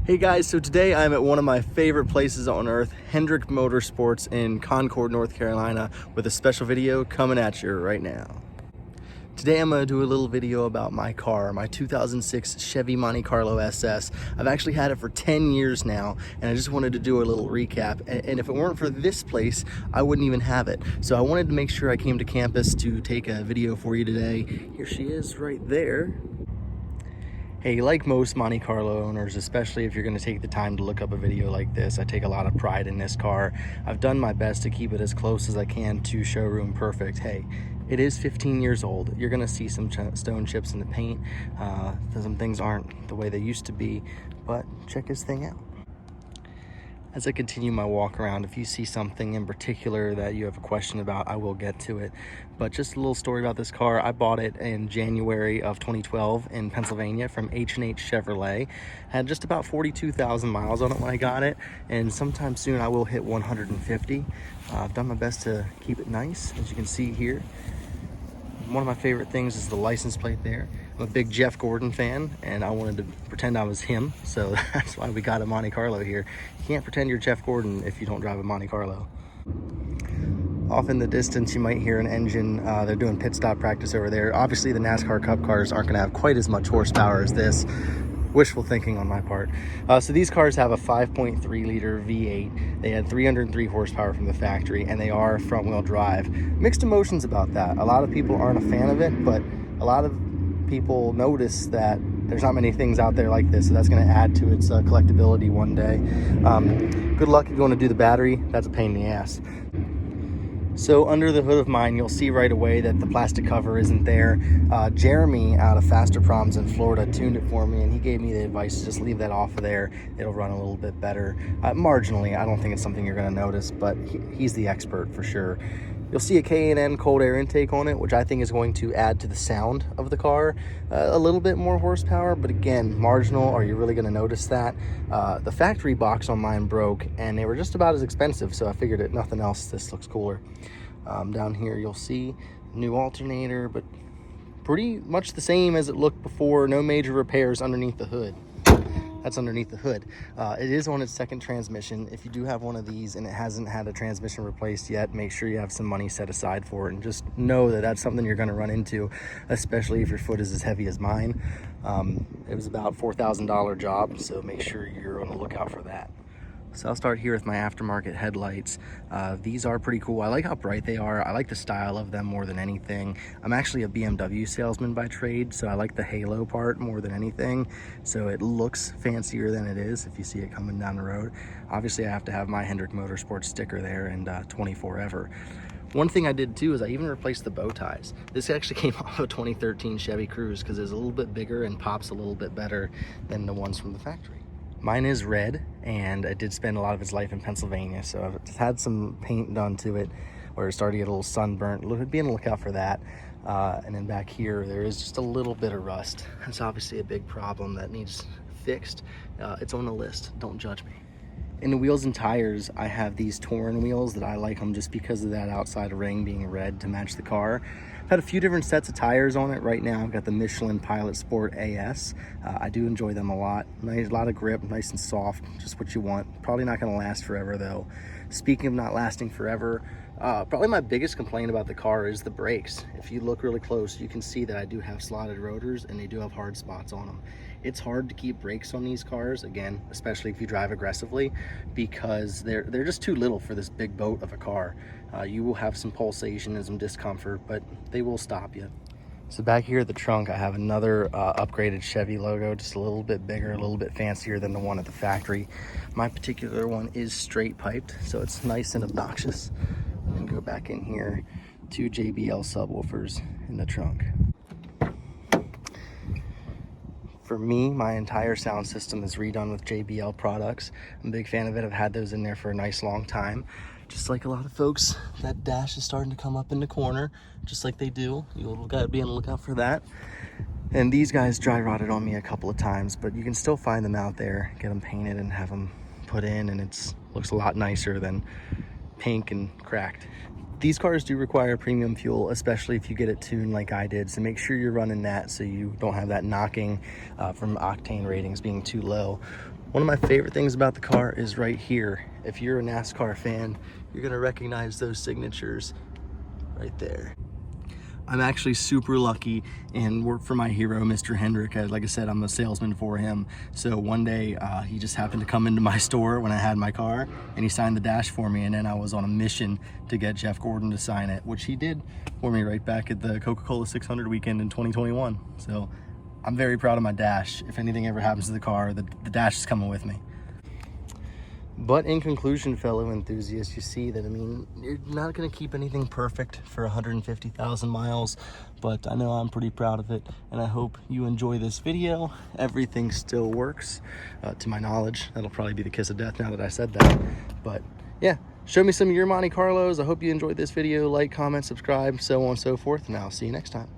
Hey guys, so today I'm at one of my favorite places on earth, Hendrick Motorsports in Concord, North Carolina, with a special video coming at you right now. Today I'm going to do a little video about my car, my 2006 Chevy Monte Carlo SS. I've actually had it for 10 years now, and I just wanted to do a little recap. And if it weren't for this place, I wouldn't even have it. So I wanted to make sure I came to campus to take a video for you today. Here she is right there. Hey, like most Monte Carlo owners, especially if you're going to take the time to look up a video like this, I take a lot of pride in this car. I've done my best to keep it as close as I can to showroom perfect. Hey, it is 15 years old. You're going to see some stone chips in the paint. Some things aren't the way they used to be, but check this thing out. As I continue my walk around, if you see something in particular that you have a question about, I will get to it. But just a little story about this car. I bought it in January of 2012 in Pennsylvania from H&H Chevrolet. Had just about 42,000 miles on it when I got it, and sometime soon I will hit 150. I've done my best to keep it nice, as you can see here. One of my favorite things is the license plate there. I'm a big Jeff Gordon fan, and I wanted to pretend I was him, so that's why we got a Monte Carlo here. You can't pretend you're Jeff Gordon if you don't drive a Monte Carlo. Off in the distance, you might hear an engine. They're doing pit stop practice over there. Obviously, the NASCAR Cup cars aren't going to have quite as much horsepower as this. Wishful thinking on my part. So these cars have a 5.3 liter V8. They had 303 horsepower from the factory, and they are front wheel drive. Mixed emotions about that. A lot of people aren't a fan of it, but a lot of people notice that there's not many things out there like this, so that's going to add to its collectability one day. Good luck if you want to do the battery. That's a pain in the ass. So under the hood of mine, you'll see right away that the plastic cover isn't there. Jeremy out of Faster Proms in Florida tuned it for me, and he gave me the advice to just leave that off of there. It'll run a little bit better. Marginally, I don't think it's something you're going to notice, but he's the expert for sure. You'll see a K&N cold air intake on it, which I think is going to add to the sound of the car. A little bit more horsepower, but again, marginal. Are you really going to notice that? The factory box on mine broke, and they were just about as expensive, so I figured if nothing else, this looks cooler. Down here, you'll see new alternator, but pretty much the same as it looked before. No major repairs underneath the hood. That's underneath the hood. It is on its second transmission. If you do have one of these and it hasn't had a transmission replaced yet, make sure you have some money set aside for it, and just know that that's something you're going to run into, especially if your foot is as heavy as mine. It was about $4,000 job, so make sure you're on the lookout for that. So I'll start here with my aftermarket headlights. These are pretty cool. I like how bright they are. I like the style of them more than anything. I'm actually a BMW salesman by trade, so I like the halo part more than anything. So it looks fancier than it is if you see it coming down the road. Obviously, I have to have my Hendrick Motorsports sticker there and 24 ever. One thing I did too is I even replaced the bow ties. This actually came off a 2013 Chevy Cruze because it's a little bit bigger and pops a little bit better than the ones from the factory. Mine is red, and it did spend a lot of its life in Pennsylvania, so I've had some paint done to it where it started to get a little sunburnt. Be on the lookout for that. And then back here, there is just a little bit of rust. That's obviously a big problem that needs fixed. It's on the list. Don't judge me. In the wheels and tires, I have these Torn wheels that I like them just because of that outside ring being red to match the car. I've had a few different sets of tires on it. Right now I've got the Michelin Pilot Sport AS. I do enjoy them a lot. Nice, a lot of grip, nice and soft, just what you want. Probably not going to last forever though. Speaking of not lasting forever, probably my biggest complaint about the car is the brakes. If you look really close, you can see that I do have slotted rotors and they do have hard spots on them. It's hard to keep brakes on these cars, again, especially if you drive aggressively, because they're just too little for this big boat of a car. You will have some pulsation and some discomfort, but they will stop you. So back here at the trunk, I have another upgraded Chevy logo, just a little bit bigger, a little bit fancier than the one at the factory. My particular one is straight piped, so it's nice and obnoxious. And go back in here, 2 JBL subwoofers in the trunk. For me, my entire sound system is redone with JBL products. I'm a big fan of it. I've had those in there for a nice long time. Just like a lot of folks, that dash is starting to come up in the corner, just like they do. You'll gotta be on the lookout for that. And these guys dry rotted on me a couple of times, but you can still find them out there, get them painted and have them put in, and it looks a lot nicer than pink and cracked. These cars do require premium fuel, especially if you get it tuned like I did, so make sure you're running that so you don't have that knocking from octane ratings being too low. One of my favorite things about the car is right here. If you're a NASCAR fan, you're gonna recognize those signatures right there. I'm actually super lucky and work for my hero, Mr. Hendrick. Like I said, I'm a salesman for him. So one day he just happened to come into my store when I had my car and he signed the dash for me, and then I was on a mission to get Jeff Gordon to sign it, which he did for me right back at the Coca-Cola 600 weekend in 2021. So I'm very proud of my dash. If anything ever happens to the car, the dash is coming with me. But in conclusion, fellow enthusiasts, you see that, I mean, you're not going to keep anything perfect for 150,000 miles, but I know I'm pretty proud of it, and I hope you enjoy this video. Everything still works, to my knowledge. That'll probably be the kiss of death now that I said that. But yeah, show me some of your Monte Carlos. I hope you enjoyed this video. Like, comment, subscribe, so on and so forth, and I'll see you next time.